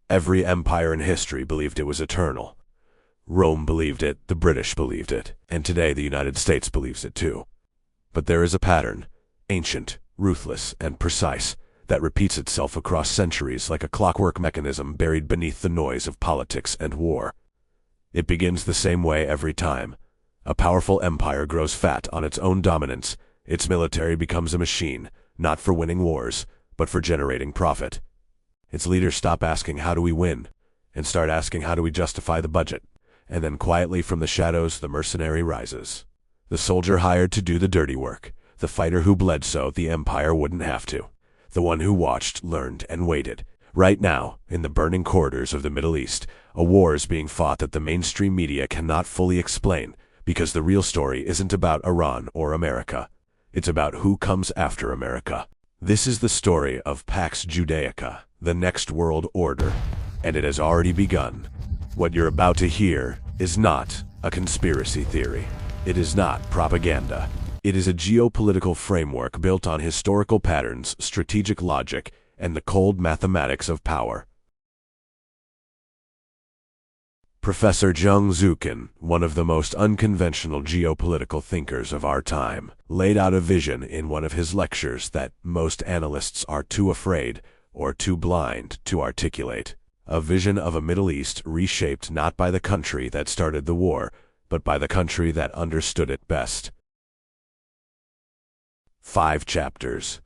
Every empire in history believed it was eternal. Rome believed it, the British believed it, and today the United States believes it too. But there is a pattern, ancient, ruthless, and precise, that repeats itself across centuries like a clockwork mechanism buried beneath the noise of politics and war. It begins the same way every time. A powerful empire grows fat on its own dominance. Its military becomes a machine, not for winning wars, but for generating profit. Its leaders stop asking, how do we win? And start asking, how do we justify the budget? And then quietly from the shadows, the mercenary rises. The soldier hired to do the dirty work. The fighter who bled so the empire wouldn't have to. The one who watched, learned, and waited. Right now, in the burning corridors of the Middle East, a war is being fought that the mainstream media cannot fully explain, because the real story isn't about Iran or America. It's about who comes after America. This is the story of Pax Judaica, the next world order, and it has already begun. What you're about to hear is not a conspiracy theory. It is not propaganda. It is a geopolitical framework built on historical patterns, strategic logic, and the cold mathematics of power. Professor Jiang Xueqin, one of the most unconventional geopolitical thinkers of our time, laid out a vision in one of his lectures that most analysts are too afraid or too blind to articulate. A vision of a Middle East reshaped not by the country that started the war, but by the country that understood it best. 5 chapters.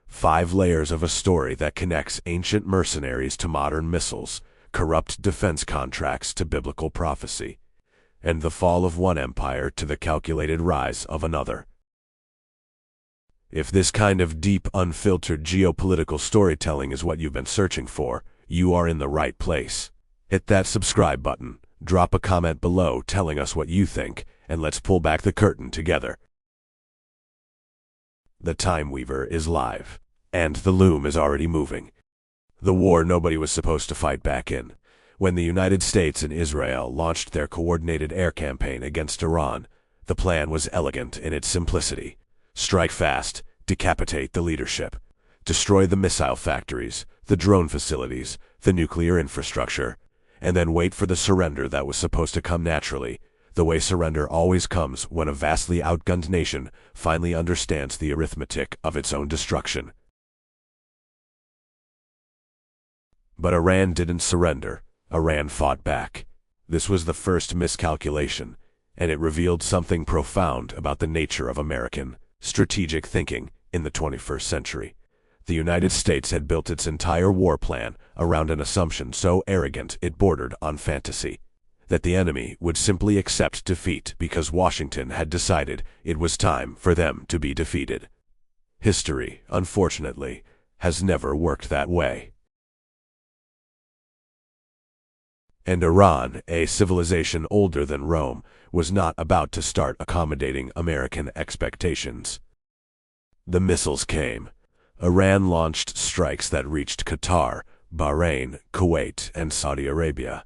5 layers of a story that connects ancient mercenaries to modern missiles, corrupt defense contracts to biblical prophecy, and the fall of one empire to the calculated rise of another. If this kind of deep, unfiltered geopolitical storytelling is what you've been searching for, you are in the right place. Hit that subscribe button, drop a comment below telling us what you think, and let's pull back the curtain together. The Time Weaver is live, and the loom is already moving. The war nobody was supposed to fight back in. When the United States and Israel launched their coordinated air campaign against Iran, the plan was elegant in its simplicity. Strike fast, decapitate the leadership, destroy the missile factories, the drone facilities, the nuclear infrastructure, and then wait for the surrender that was supposed to come naturally, the way surrender always comes when a vastly outgunned nation finally understands the arithmetic of its own destruction. But Iran didn't surrender. Iran fought back. This was the first miscalculation, and it revealed something profound about the nature of American strategic thinking in the 21st century. The United States had built its entire war plan around an assumption so arrogant it bordered on fantasy, that the enemy would simply accept defeat because Washington had decided it was time for them to be defeated. History, unfortunately, has never worked that way. And Iran, a civilization older than Rome, was not about to start accommodating American expectations. The missiles came. Iran launched strikes that reached Qatar, Bahrain, Kuwait, and Saudi Arabia.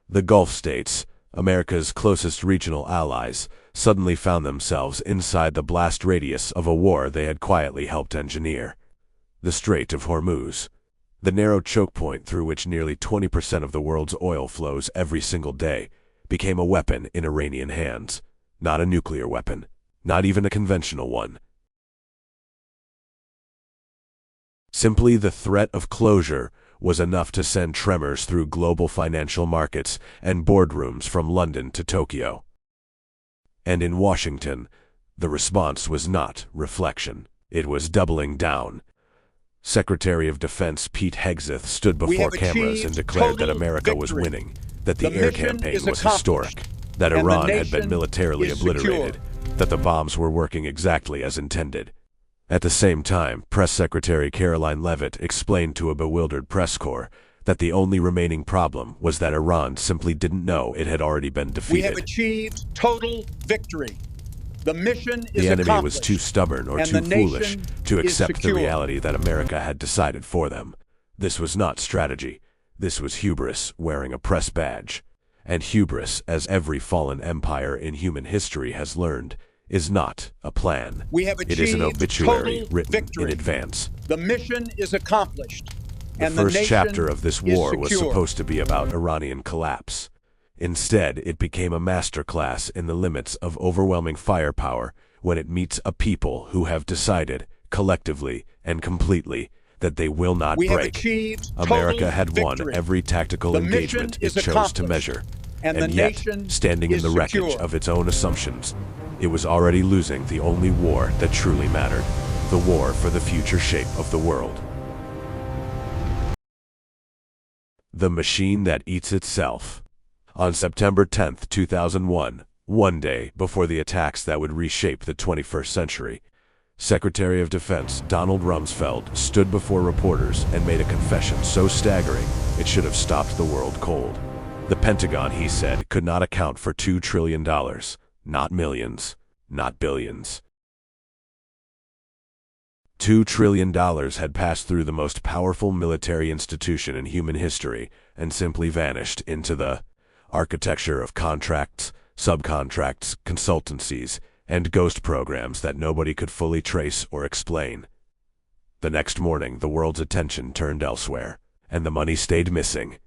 The Gulf states, America's closest regional allies, suddenly found themselves inside the blast radius of a war they had quietly helped engineer. The Strait of Hormuz, the narrow choke point through which nearly 20% of the world's oil flows every single day, became a weapon in Iranian hands. Not a nuclear weapon, not even a conventional one. Simply the threat of closure was enough to send tremors through global financial markets and boardrooms from London to Tokyo. And in Washington, the response was not reflection. It was doubling down. Secretary of Defense Pete Hegseth stood before cameras and declared that America was winning, that the air campaign was historic, that Iran had been militarily obliterated, that the bombs were working exactly as intended. At the same time, Press Secretary Caroline Leavitt explained to a bewildered press corps that the only remaining problem was that Iran simply didn't know it had already been defeated. We have achieved total victory. The mission is The enemy accomplished, was too stubborn or and too the foolish nation to is accept the secure. reality that America had decided for them. This was not strategy. This was hubris wearing a press badge. And hubris, as every fallen empire in human history has learned, is not a plan. We have It is an achieved obituary total written victory. in advance. The mission is accomplished, The and the first chapter nation of this is war was secure. supposed to be about Iranian collapse. Instead, it became a masterclass in the limits of overwhelming firepower when it meets a people who have decided, collectively and completely, that they will not We have break. achieved America total had won victory. every tactical The engagement mission is it chose to accomplished, measure, and the yet, nation standing in is the wreckage secure. of its own assumptions, it was already losing the only war that truly mattered, the war for the future shape of the world. The machine that eats itself. On September 10, 2001, one day before the attacks that would reshape the 21st century, Secretary of Defense Donald Rumsfeld stood before reporters and made a confession so staggering it should have stopped the world cold. The Pentagon, he said, could not account for $2 trillion, not millions, not billions. $2 trillion had passed through the most powerful military institution in human history and simply vanished into the architecture of contracts, subcontracts, consultancies, and ghost programs that nobody could fully trace or explain. The next morning, the world's attention turned elsewhere, and the money stayed missing.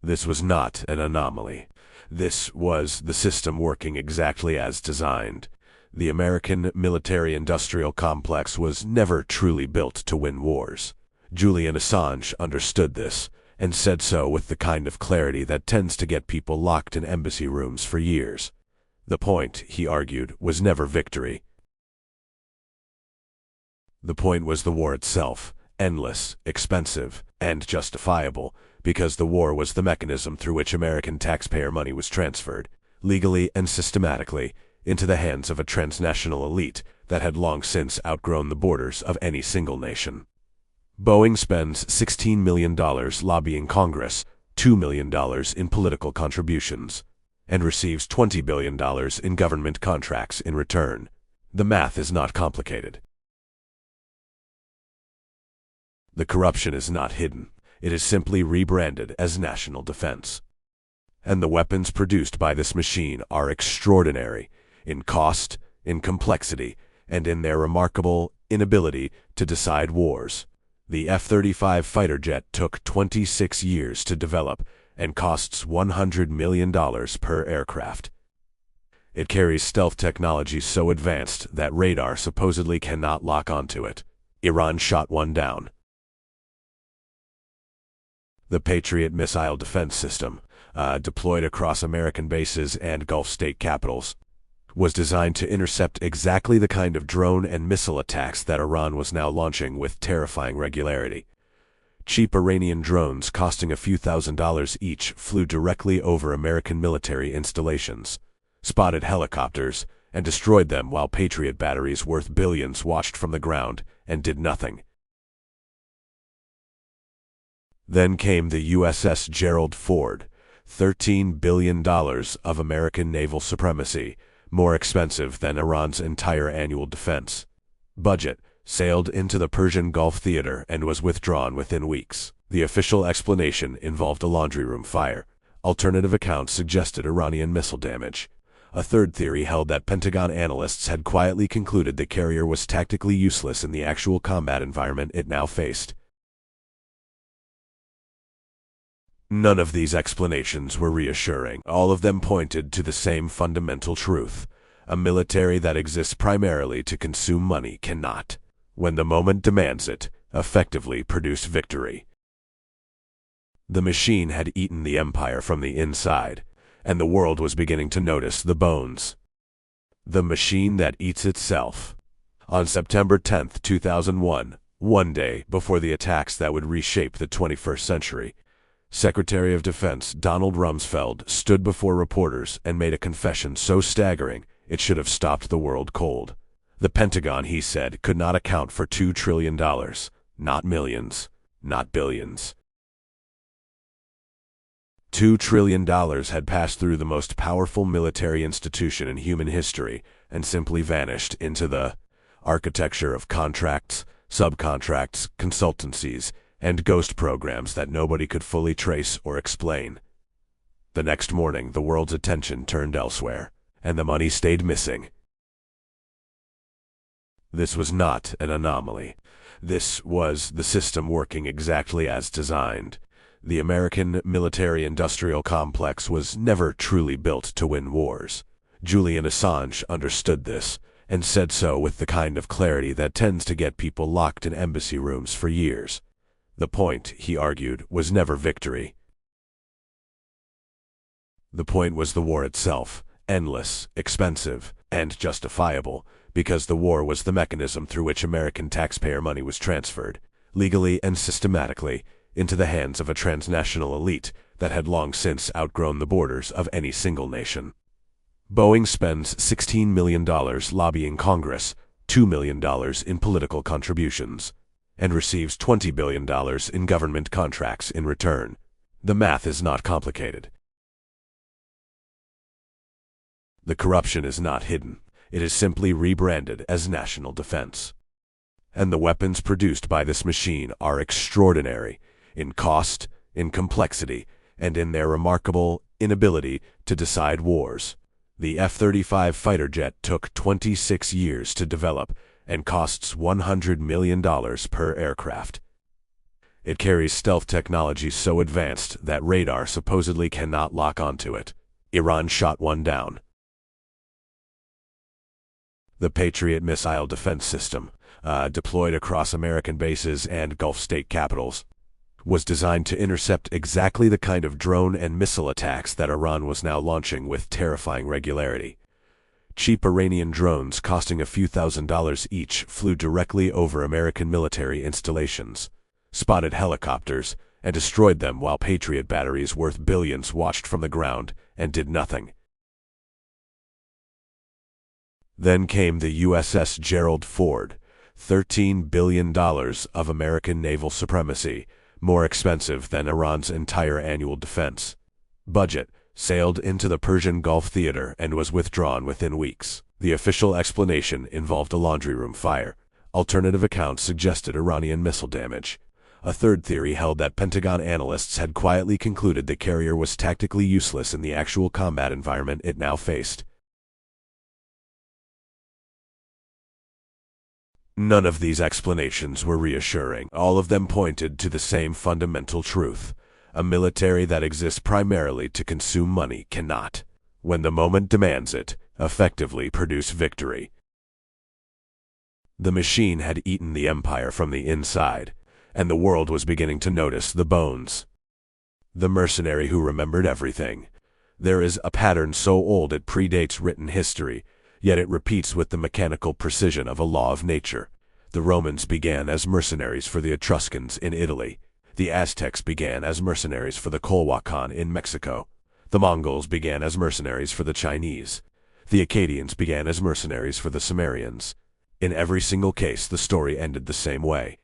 This was not an anomaly. This was the system working exactly as designed. The American military-industrial complex was never truly built to win wars. Julian Assange understood this, and said so with the kind of clarity that tends to get people locked in embassy rooms for years. The point, he argued, was never victory. The point was the war itself, endless, expensive, and justifiable, because the war was the mechanism through which American taxpayer money was transferred, legally and systematically, into the hands of a transnational elite that had long since outgrown the borders of any single nation. Boeing spends $16 million lobbying Congress, $2 million in political contributions, and receives $20 billion in government contracts in return. The math is not complicated. The corruption is not hidden. It is simply rebranded as national defense. And the weapons produced by this machine are extraordinary in cost, in complexity, and in their remarkable inability to decide wars. The F-35 fighter jet took 26 years to develop and costs $100 million per aircraft. It carries stealth technology so advanced that radar supposedly cannot lock onto it. Iran shot one down. The Patriot missile defense system, deployed across American bases and Gulf state capitals, was designed to intercept exactly the kind of drone and missile attacks that Iran was now launching with terrifying regularity. Cheap Iranian drones costing a few $1,000s each flew directly over American military installations, spotted helicopters, and destroyed them while Patriot batteries worth billions watched from the ground and did nothing. Then came the USS Gerald Ford, $13 billion of American naval supremacy, more expensive than Iran's entire annual defense budget, sailed into the Persian Gulf theater and was withdrawn within weeks. The official explanation involved a laundry room fire. Alternative accounts suggested Iranian missile damage. A third theory held that Pentagon analysts had quietly concluded the carrier was tactically useless in the actual combat environment it now faced. None of these explanations were reassuring. All of them pointed to the same fundamental truth. A military that exists primarily to consume money cannot, when the moment demands it, effectively produce victory. The machine had eaten the empire from the inside, and the world was beginning to notice the bones. The machine that eats itself. On September 10, 2001, one day before the attacks that would reshape the 21st century, Secretary of Defense Donald Rumsfeld stood before reporters and made a confession so staggering it should have stopped the world cold. The Pentagon, he said, could not account for $2 trillion, not millions, not billions. $2 trillion had passed through the most powerful military institution in human history and simply vanished into the architecture of contracts, subcontracts, consultancies, and ghost programs that nobody could fully trace or explain. The next morning, the world's attention turned elsewhere, and the money stayed missing. This was not an anomaly. This was the system working exactly as designed. The American military-industrial complex was never truly built to win wars. Julian Assange understood this, and said so with the kind of clarity that tends to get people locked in embassy rooms for years. The point, he argued, was never victory. The point was the war itself, endless, expensive, and justifiable, because the war was the mechanism through which American taxpayer money was transferred, legally and systematically, into the hands of a transnational elite that had long since outgrown the borders of any single nation. Boeing spends $16 million lobbying Congress, $2 million in political contributions, and receives $20 billion in government contracts in return. The math is not complicated. The corruption is not hidden. It is simply rebranded as national defense. And the weapons produced by this machine are extraordinary in cost, in complexity, and in their remarkable inability to decide wars. The F-35 fighter jet took 26 years to develop and costs $100 million per aircraft. It carries stealth technology so advanced that radar supposedly cannot lock onto it. Iran shot one down. The Patriot missile defense system, deployed across American bases and Gulf state capitals, was designed to intercept exactly the kind of drone and missile attacks that Iran was now launching with terrifying regularity. Cheap Iranian drones costing a few $1,000s each flew directly over American military installations, spotted helicopters, and destroyed them, while Patriot batteries worth billions watched from the ground and did nothing. Then came the USS Gerald Ford, $13 billion of American naval supremacy, more expensive than Iran's entire annual defense budget, sailed into the Persian Gulf theater and was withdrawn within weeks. The official explanation involved a laundry room fire. Alternative accounts suggested Iranian missile damage. A third theory held that Pentagon analysts had quietly concluded the carrier was tactically useless in the actual combat environment it now faced. None of these explanations were reassuring. All of them pointed to the same fundamental truth. A military that exists primarily to consume money cannot, when the moment demands it, effectively produce victory. The machine had eaten the empire from the inside, and the world was beginning to notice the bones. The mercenary who remembered everything. There is a pattern so old it predates written history, yet it repeats with the mechanical precision of a law of nature. The Romans began as mercenaries for the Etruscans in Italy. The Aztecs began as mercenaries for the Culhuacan in Mexico. The Mongols began as mercenaries for the Chinese. The Akkadians began as mercenaries for the Sumerians. In every single case, the story ended the same way.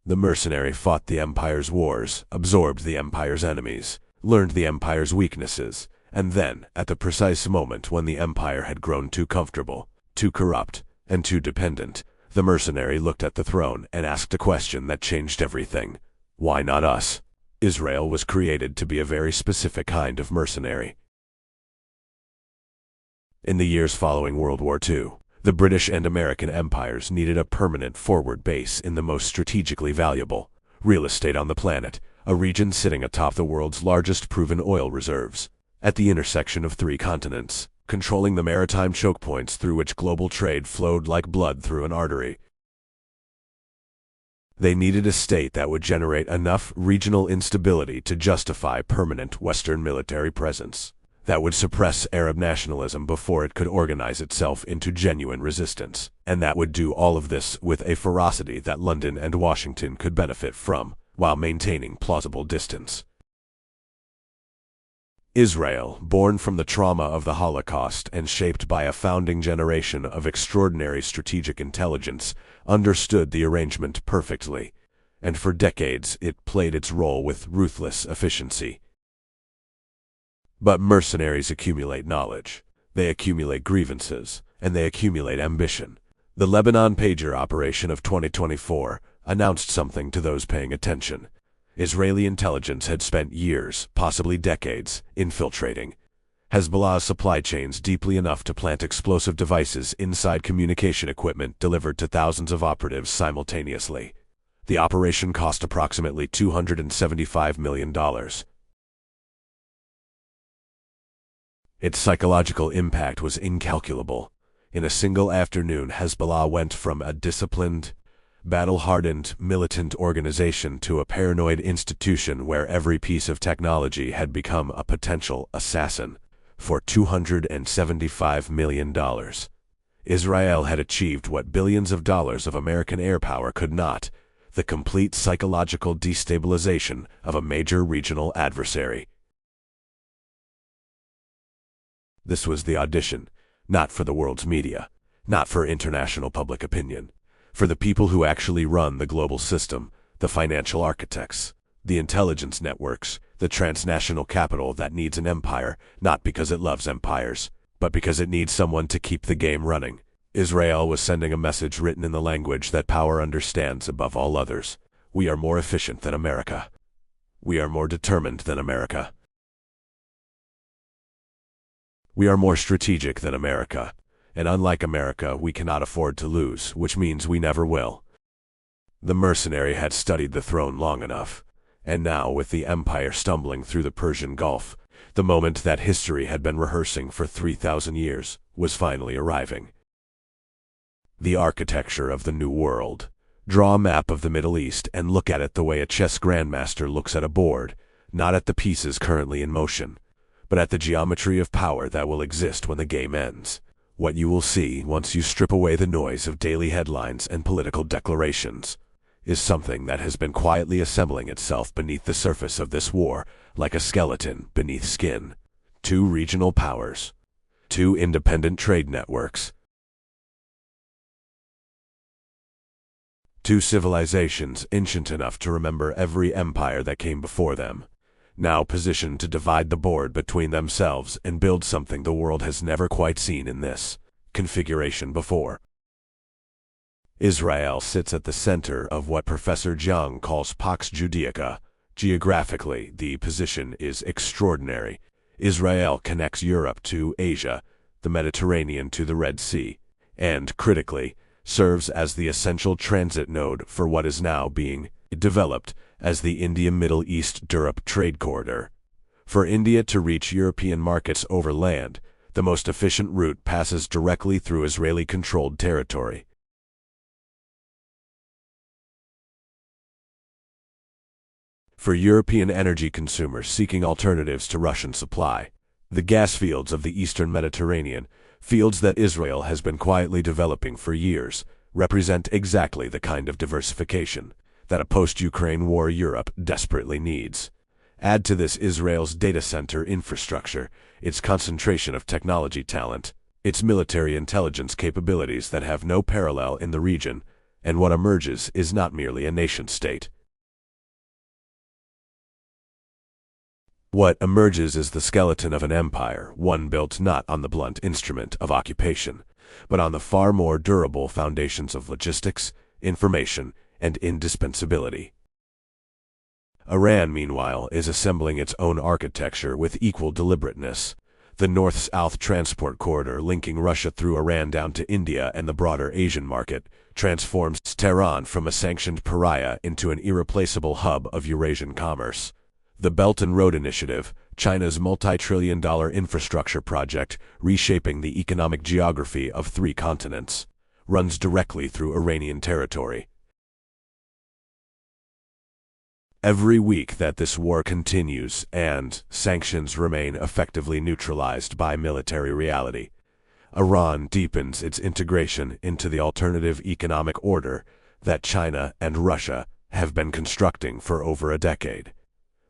The mercenary fought the empire's wars, absorbed the empire's enemies, learned the empire's weaknesses, and then, at the precise moment when the empire had grown too comfortable, too corrupt, and too dependent, the mercenary looked at the throne and asked a question that changed everything. Why not us? Israel was created to be a very specific kind of mercenary. In the years following World War II, the British and American empires needed a permanent forward base in the most strategically valuable real estate on the planet, a region sitting atop the world's largest proven oil reserves, at the intersection of 3 continents, controlling the maritime choke points through which global trade flowed like blood through an artery. They needed a state that would generate enough regional instability to justify permanent Western military presence, that would suppress Arab nationalism before it could organize itself into genuine resistance, and that would do all of this with a ferocity that London and Washington could benefit from, while maintaining plausible distance. Israel, born from the trauma of the Holocaust and shaped by a founding generation of extraordinary strategic intelligence, understood the arrangement perfectly, and for decades it played its role with ruthless efficiency. But mercenaries accumulate knowledge, they accumulate grievances, and they accumulate ambition. The Lebanon pager operation of 2024 announced something to those paying attention. Israeli intelligence had spent years, possibly decades, infiltrating. Hezbollah's supply chains deeply enough to plant explosive devices inside communication equipment delivered to thousands of operatives simultaneously. The operation cost approximately $275 million. Its psychological impact was incalculable. In a single afternoon, Hezbollah went from a disciplined, battle-hardened, militant organization to a paranoid institution where every piece of technology had become a potential assassin. For $275 million. Israel had achieved what billions of dollars of American air power could not: the complete psychological destabilization of a major regional adversary. This was the audition, not for the world's media, not for international public opinion, for the people who actually run the global system, the financial architects, the intelligence networks, the transnational capital that needs an empire, not because it loves empires, but because it needs someone to keep the game running. Israel was sending a message written in the language that power understands above all others. We are more efficient than America. We are more determined than America. We are more strategic than America, and unlike America, we cannot afford to lose, which means we never will. The mercenary had studied the throne long enough. And now, with the empire stumbling through the Persian Gulf, the moment that history had been rehearsing for 3,000 years was finally arriving. The architecture of the New World. Draw a map of the Middle East and look at it the way a chess grandmaster looks at a board, not at the pieces currently in motion, but at the geometry of power that will exist when the game ends. What you will see, once you strip away the noise of daily headlines and political declarations, is something that has been quietly assembling itself beneath the surface of this war, like a skeleton beneath skin. 2 regional powers. 2 independent trade networks. 2 civilizations ancient enough to remember every empire that came before them, now positioned to divide the board between themselves and build something the world has never quite seen in this configuration before. Israel sits at the center of what Professor Jiang calls Pax Judaica. Geographically, the position is extraordinary. Israel connects Europe to Asia, the Mediterranean to the Red Sea, and, critically, serves as the essential transit node for what is now being developed as the India-Middle East-Europe trade corridor. For India to reach European markets over land, the most efficient route passes directly through Israeli-controlled territory. For European energy consumers seeking alternatives to Russian supply, the gas fields of the eastern Mediterranean, fields that Israel has been quietly developing for years, represent exactly the kind of diversification that a post-Ukraine war Europe desperately needs. Add to this Israel's data center infrastructure, its concentration of technology talent, its military intelligence capabilities that have no parallel in the region, and what emerges is not merely a nation-state. What emerges is the skeleton of an empire, one built not on the blunt instrument of occupation, but on the far more durable foundations of logistics, information, and indispensability. Iran, meanwhile, is assembling its own architecture with equal deliberateness. The north-south transport corridor linking Russia through Iran down to India and the broader Asian market transforms Tehran from a sanctioned pariah into an irreplaceable hub of Eurasian commerce. The Belt and Road Initiative, China's multi-trillion-dollar infrastructure project reshaping the economic geography of 3 continents, runs directly through Iranian territory. Every week that this war continues and sanctions remain effectively neutralized by military reality, Iran deepens its integration into the alternative economic order that China and Russia have been constructing for over a decade.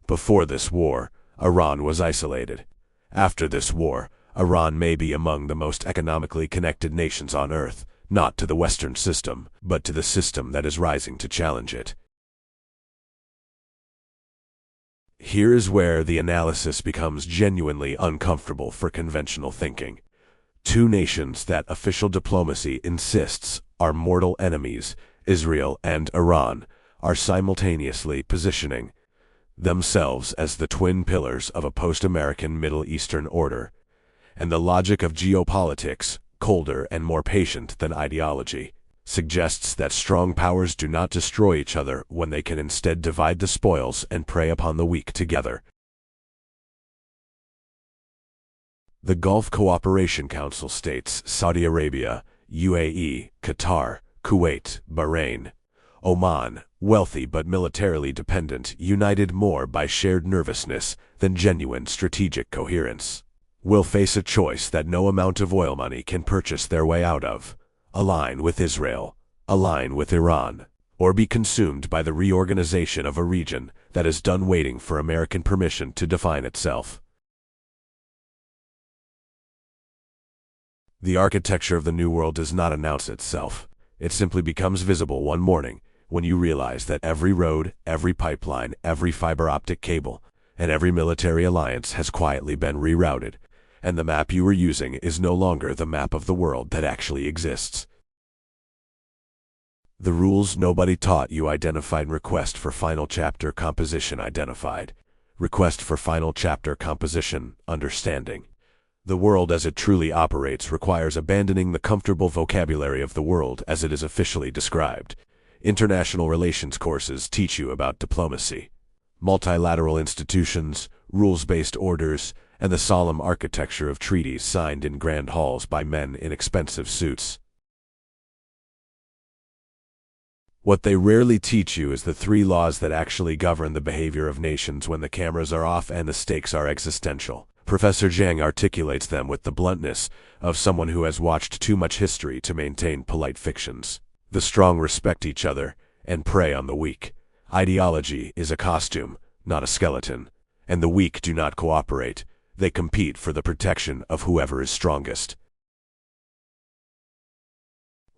Before this war, Iran was isolated. After this war, Iran may be among the most economically connected nations on Earth, not to the Western system, but to the system that is rising to challenge it. Here is where the analysis becomes genuinely uncomfortable for conventional thinking. 2 nations that official diplomacy insists are mortal enemies, Israel and Iran, are simultaneously positioning themselves as the twin pillars of a post-American Middle Eastern order, and the logic of geopolitics, colder and more patient than ideology, suggests that strong powers do not destroy each other when they can instead divide the spoils and prey upon the weak together. The Gulf Cooperation Council states Saudi Arabia, UAE, Qatar, Kuwait, Bahrain, Oman, wealthy but militarily dependent, united more by shared nervousness than genuine strategic coherence, will face a choice that no amount of oil money can purchase their way out of: align with Israel, align with Iran, or be consumed by the reorganization of a region that is done waiting for American permission to define itself. The architecture of the New World does not announce itself. It simply becomes visible one morning when you realize that every road, every pipeline, every fiber optic cable, and every military alliance has quietly been rerouted, and the map you were using is no longer the map of the world that actually exists. The rules nobody taught you identified. Request for final chapter composition identified. Request for final chapter composition understanding. The world as it truly operates requires abandoning the comfortable vocabulary of the world as it is officially described. International relations courses teach you about diplomacy, multilateral institutions, rules-based orders, and the solemn architecture of treaties signed in grand halls by men in expensive suits. What they rarely teach you is the three laws that actually govern the behavior of nations when the cameras are off and the stakes are existential. Professor Jiang articulates them with the bluntness of someone who has watched too much history to maintain polite fictions. The strong respect each other and prey on the weak. Ideology is a costume, not a skeleton, and the weak do not cooperate. They compete for the protection of whoever is strongest.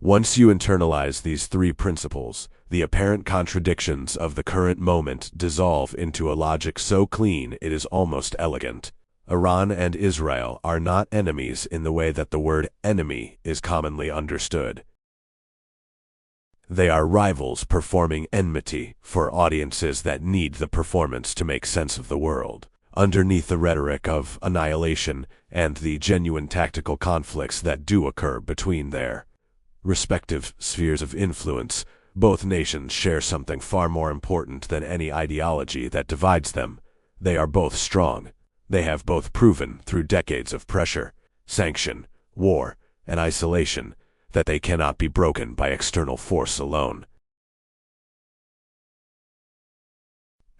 Once you internalize these three principles, the apparent contradictions of the current moment dissolve into a logic so clean it is almost elegant. Iran and Israel are not enemies in the way that the word enemy is commonly understood. They are rivals performing enmity for audiences that need the performance to make sense of the world. Underneath the rhetoric of annihilation and the genuine tactical conflicts that do occur between their respective spheres of influence, both nations share something far more important than any ideology that divides them. They are both strong. They have both proven through decades of pressure, sanction, war, and isolation that they cannot be broken by external force alone.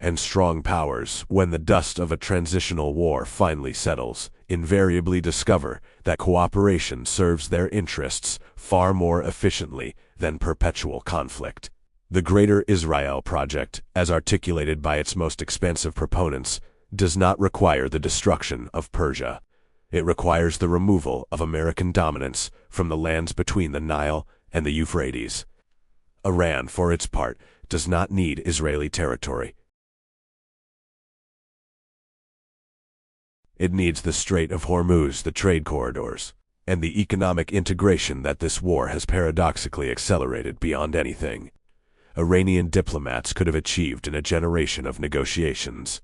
And strong powers, when the dust of a transitional war finally settles, invariably discover that cooperation serves their interests far more efficiently than perpetual conflict. The Greater Israel Project, as articulated by its most expansive proponents, does not require the destruction of Persia. It requires the removal of American dominance from the lands between the Nile and the Euphrates. Iran, for its part, does not need Israeli territory. It needs the Strait of Hormuz, the trade corridors, and the economic integration that this war has paradoxically accelerated beyond anything Iranian diplomats could have achieved in a generation of negotiations.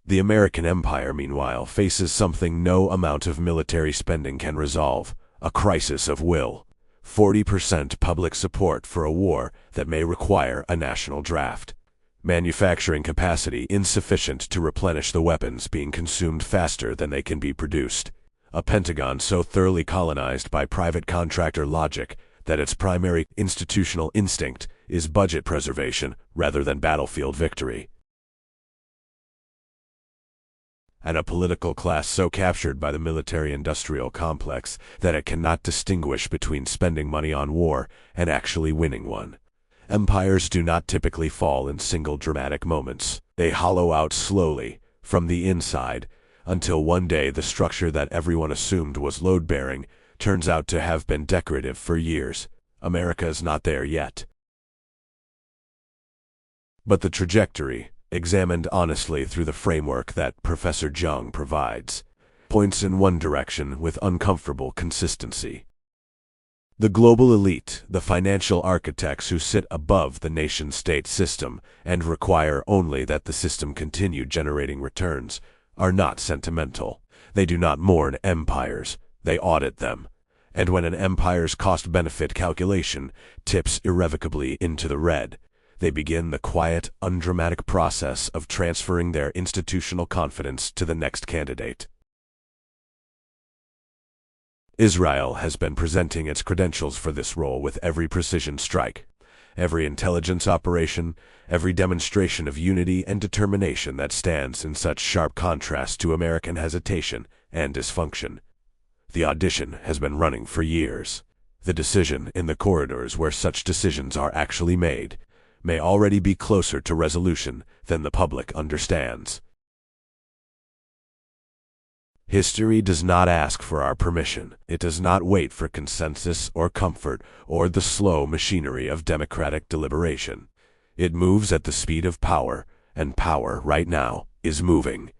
The American empire, meanwhile, faces something no amount of military spending can resolve: a crisis of will. 40% public support for a war that may require a national draft. Manufacturing capacity insufficient to replenish the weapons being consumed faster than they can be produced. A Pentagon so thoroughly colonized by private contractor logic that its primary institutional instinct is budget preservation rather than battlefield victory. And a political class so captured by the military-industrial complex that it cannot distinguish between spending money on war and actually winning one. Empires do not typically fall in single dramatic moments. They hollow out slowly, from the inside, until one day the structure that everyone assumed was load-bearing turns out to have been decorative for years. America is not there yet. But the trajectory, examined honestly through the framework that Professor Jiang provides, points in one direction with uncomfortable consistency. The global elite, the financial architects who sit above the nation-state system and require only that the system continue generating returns, are not sentimental. They do not mourn empires, they audit them. And when an empire's cost-benefit calculation tips irrevocably into the red, they begin the quiet, undramatic process of transferring their institutional confidence to the next candidate. Israel has been presenting its credentials for this role with every precision strike, every intelligence operation, every demonstration of unity and determination that stands in such sharp contrast to American hesitation and dysfunction. The audition has been running for years. The decision in the corridors where such decisions are actually made may already be closer to resolution than the public understands. History does not ask for our permission. It does not wait for consensus or comfort or the slow machinery of democratic deliberation. It moves at the speed of power, and power right now is moving.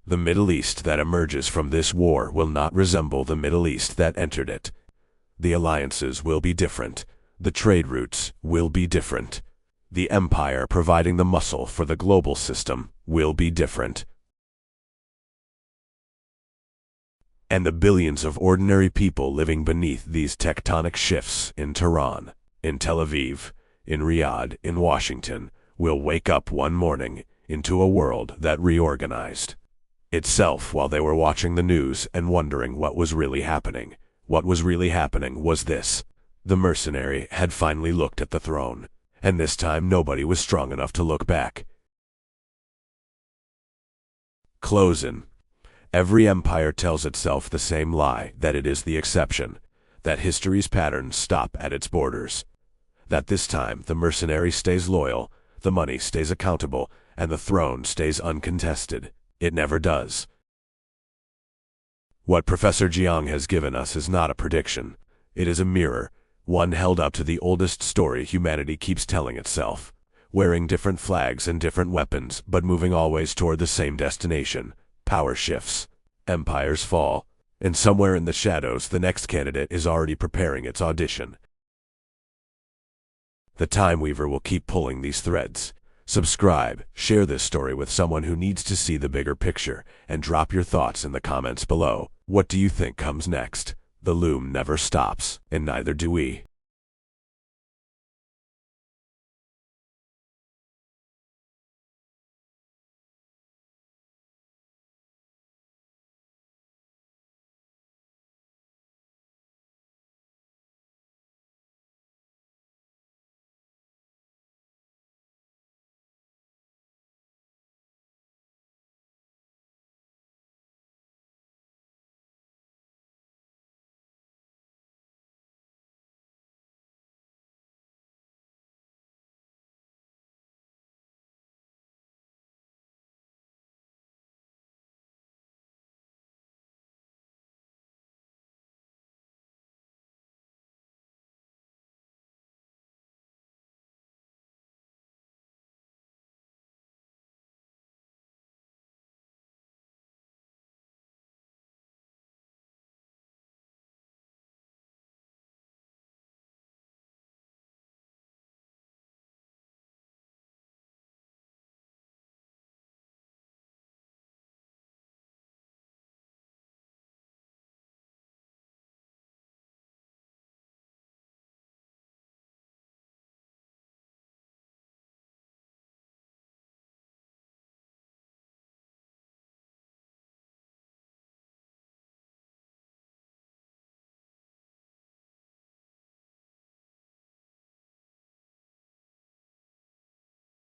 The Middle East that emerges from this war will not resemble the Middle East that entered it. The alliances will be different. The trade routes will be different. The empire providing the muscle for the global system will be different. And the billions of ordinary people living beneath these tectonic shifts in Tehran, in Tel Aviv, in Riyadh, in Washington, will wake up one morning into a world that reorganized itself while they were watching the news and wondering what was really happening. What was really happening was this. The mercenary had finally looked at the throne, and this time nobody was strong enough to look back. Closing. Every empire tells itself the same lie, that it is the exception, that history's patterns stop at its borders, that this time the mercenary stays loyal, the money stays accountable, and the throne stays uncontested. It never does. What Professor Jiang has given us is not a prediction. It is a mirror, one held up to the oldest story humanity keeps telling itself, wearing different flags and different weapons, but moving always toward the same destination. Power shifts, empires fall, and somewhere in the shadows the next candidate is already preparing its audition. The Time Weaver will keep pulling these threads. Subscribe, share this story with someone who needs to see the bigger picture, and drop your thoughts in the comments below. What do you think comes next? The loom never stops, and neither do we.